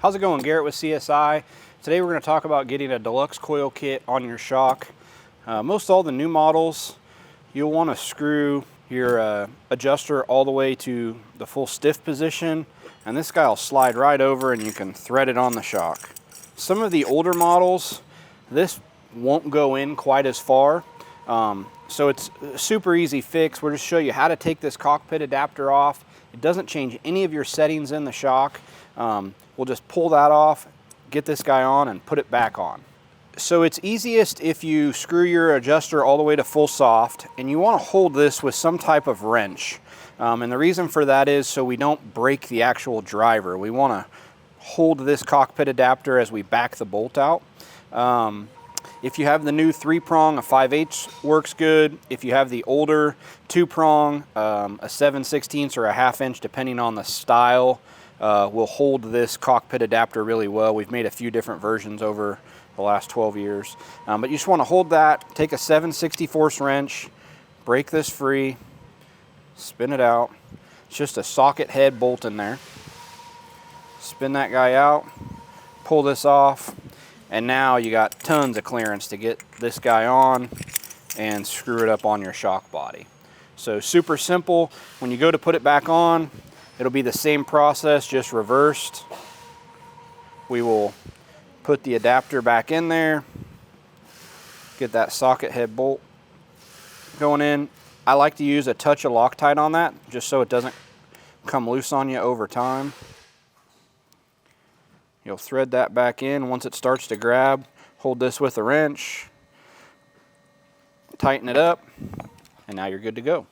How's it going? Garrett with CSI. Today we're going to talk about getting a deluxe coil kit on your shock. Most all the new models, you'll want to screw your adjuster all the way to the full stiff position, and this guy will slide right over and you can thread it on the shock. Some of the older models, this won't go in quite as far, so it's a super easy fix. We'll just show you how to take this cockpit adapter off. It doesn't change any of your settings in the shock. We'll just pull that off, get this guy on, and put it back on. So it's easiest if you screw your adjuster all the way to full soft, and you want to hold this with some type of wrench. And the reason for that is so we don't break the actual driver. We want to hold this cockpit adapter as we back the bolt out. If you have the new 3-prong, a 5/8 works good. If you have the older 2-prong, a 7/16 or a 1/2 inch, depending on the style, will hold this cockpit adapter really well. We've made a few different versions over the last 12 years. But you just want to hold that, take a 7/64 wrench, break this free, spin it out. It's just a socket head bolt in there. Spin that guy out, pull this off, and now you got tons of clearance to get this guy on and screw it up on your shock body. So super simple. When you go to put it back on, it'll be the same process, just reversed. We will put the adapter back in there, get that socket head bolt going in. I like to use a touch of Loctite on that, just so it doesn't come loose on you over time. You'll thread that back in. Once it starts to grab, hold this with a wrench, tighten it up, and now you're good to go.